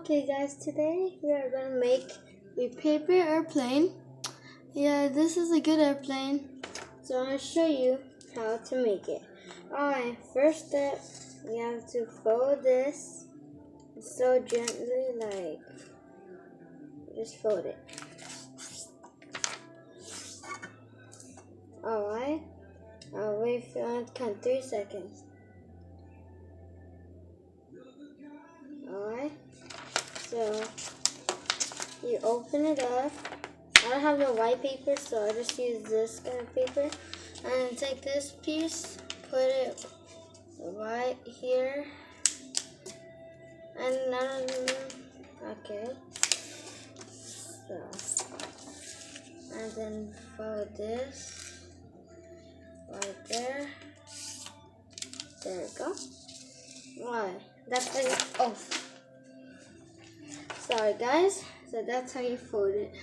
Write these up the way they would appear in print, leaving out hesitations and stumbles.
Okay guys, today we are going to make a paper airplane. Yeah, this is a good airplane. So I'm going to show you how to make it. Alright, first step, you have to fold this so gently, like, just fold it. Alright, I'll wait for count 3 seconds. Alright, so you open it up. I don't have no white paper, so I just use this kind of paper. And take this piece, put it right here, and okay. So, and then fold this right there. There we go. Right, that's how you. Oh, sorry guys. So that's how you fold it.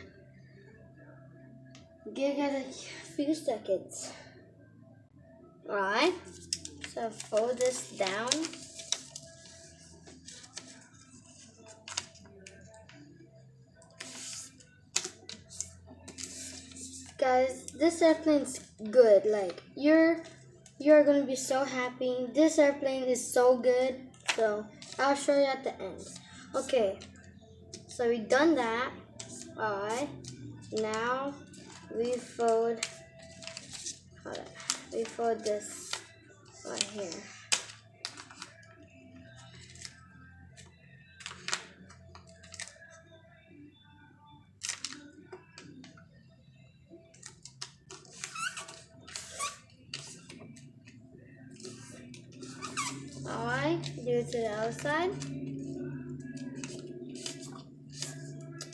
Give it a few seconds. Alright, so fold this down. Guys, this airplane's good. Like, you're gonna be so happy. This airplane is so good. So I'll show you at the end. Okay, so we done that. Alright, now we fold. Hold on. We fold this right here. Alright, do it to the other side.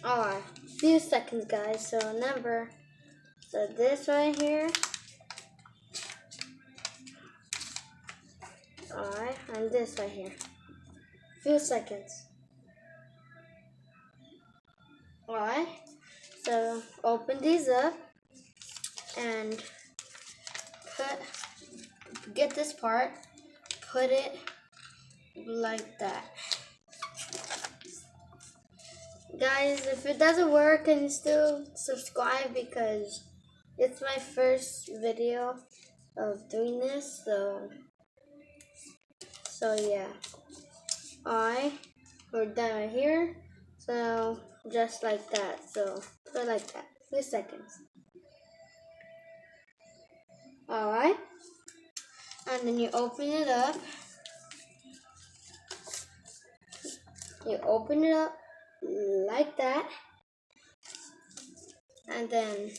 Alright, few seconds guys, so remember, so this right here. Alright, and this right here. Few seconds. Alright, so open these up and get this part, put it like that. Guys, if it doesn't work, can you still subscribe because it's my first video of doing this, so yeah. Alright, we're done right here. So just like that. So put it like that. Few seconds. Alright. And then you open it up. You open it up like that. And then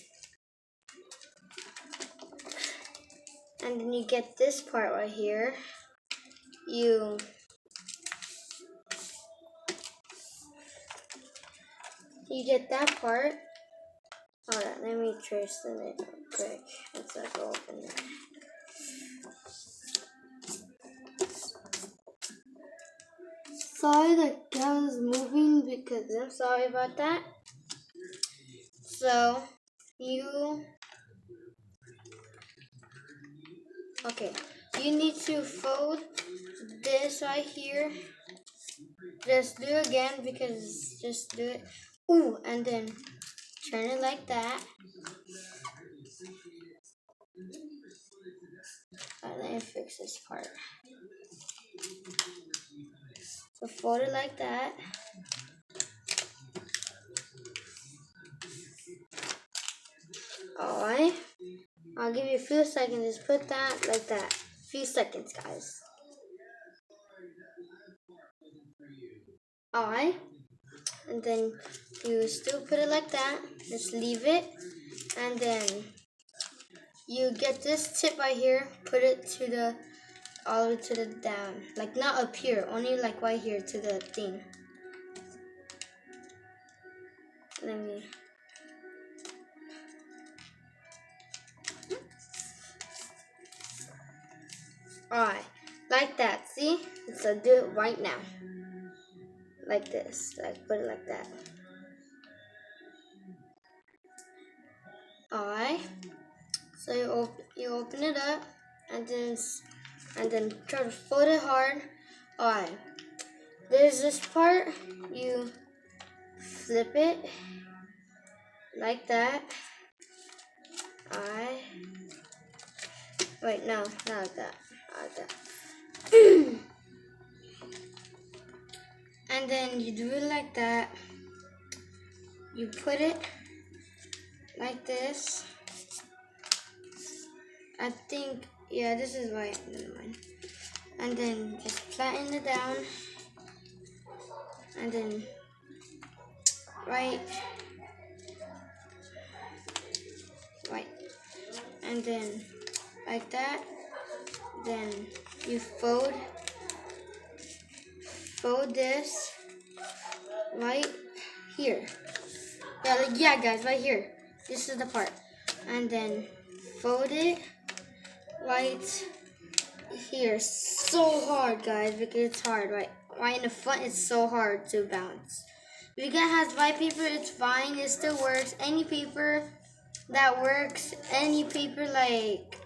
you get this part right here. You get that part. Hold on, let me trace the nail real quick. Let's go open it. Sorry the camera's moving because I'm sorry about that. So you need to fold this right here. Just do it again because just do it. Ooh, and then turn it like that. Let me fix this part. So fold it like that. Alright. I'll give you a few seconds. Just put that like that. Few seconds, guys. Alright. And then you still put it like that. Just leave it. And then you get this tip right here. Put it to the all the way to the down. Like not up here. Only like right here to the thing. Let me. Alright, like that, see? So do it right now. Like this, like put it like that. Alright, so you open it up and then try to fold it hard. Alright, there's this part, you flip it like that. Wait, no, not like that. Not like that. And then you do it like that. You put it like this. I think, yeah, this is white. Never mind. And then just flatten it down. And then right. And then like that. Then you fold this right here. Yeah, guys, right here. This is the part. And then fold it right here. So hard, guys, because it's hard. Right in the front, it's so hard to balance. If you guys has white paper, it's fine. It still works. Any paper that works. Any paper like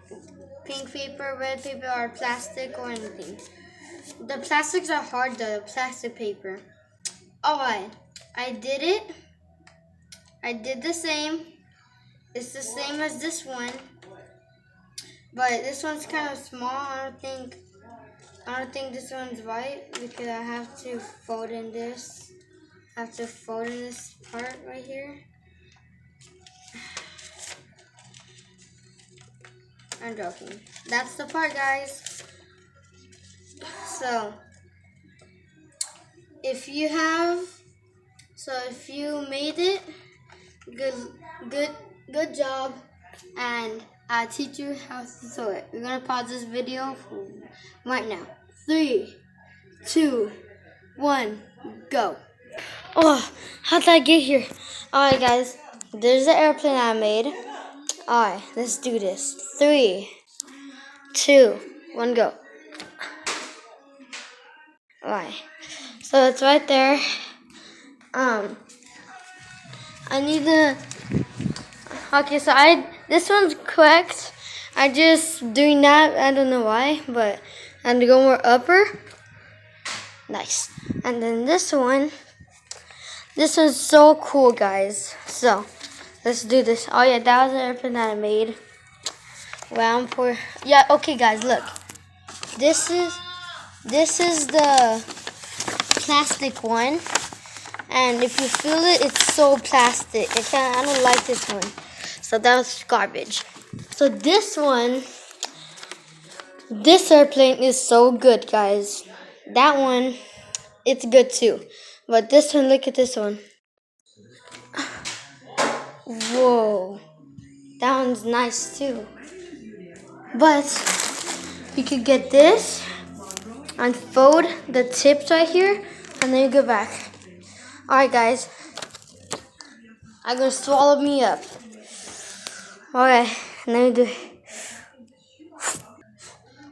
pink paper, red paper, or plastic or anything. The plastics are hard though, the plastic paper. Alright, I did it. I did the same. It's the same as this one. But this one's kind of small. I don't think this one's right because I have to fold in this. I have to fold in this part right here. I'm joking. That's the part, guys. So if you made it, good job, and I'll teach you how to sew it. We're gonna pause this video right now. 3, 2, 1, go. Oh, how did I get here? Alright, guys, there's the airplane I made. Alright, let's do this. 3, 2, 1, go. Alright, so it's right there. I need the. Okay, so this one's correct. I just doing that. I don't know why, but I had to go more upper. Nice. And then this one's so cool, guys. So let's do this. Oh yeah, that was the airplane that I made. Round for yeah. Okay, guys, look. This is the plastic one, and if you feel it, it's so plastic. I don't like this one. So that was garbage. So this airplane is so good, guys. That one, it's good too. But this one, look at this one. Whoa. That one's nice too. But you could get this and fold the tips right here, and then you go back. Alright, guys. I'm gonna swallow me up. Alright, and then we do it.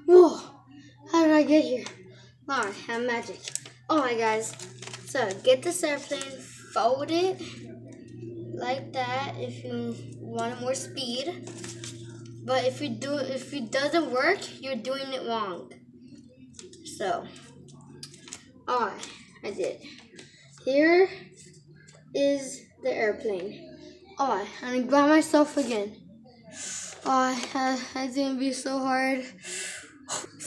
Whoa, how did I get here? Alright, I'm magic. Alright, guys, so get this airplane, fold it like that if you want more speed. But if it doesn't work, you're doing it wrong. So, alright, I did. Here is the airplane. Alright, I'm gonna grab myself again. It's gonna be so hard.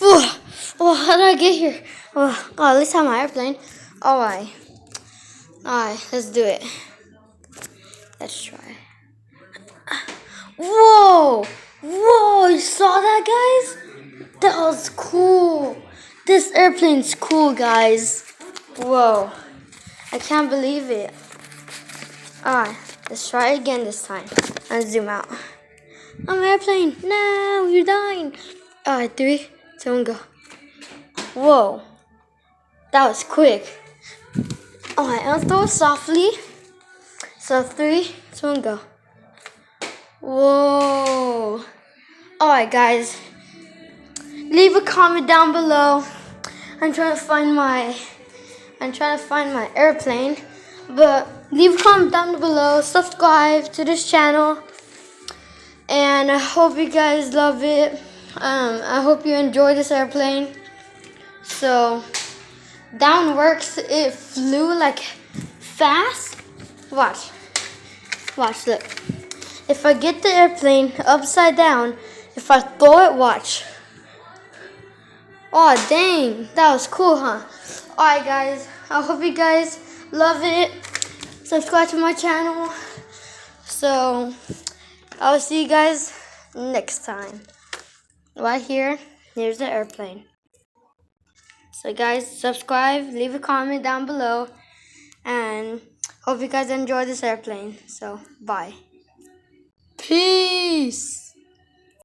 Oh, how did I get here? Oh, at least I have my airplane. Alright, let's do it. Let's try. Whoa, you saw that, guys? That was cool. This airplane's cool, guys. Whoa, I can't believe it. Alright, let's try it again this time. Let's zoom out. I'm airplane. No, you're dying. Alright, 3, 2, 1, go. Whoa, that was quick. Alright, I'll throw it softly. So 3, 2, 1, go. Whoa. Alright, guys. Leave a comment down below. I'm trying to find my airplane. But leave a comment down below. Subscribe to this channel. And I hope you guys love it. I hope you enjoy this airplane. So that one works. It flew like fast. Watch. Watch, look. If I get the airplane upside down, if I throw it, watch. Oh, dang. That was cool, huh? Alright, guys. I hope you guys love it. Subscribe to my channel. So, I'll see you guys next time. Right here, here's the airplane. So, guys, subscribe, leave a comment down below. And hope you guys enjoy this airplane. So, bye. Peace.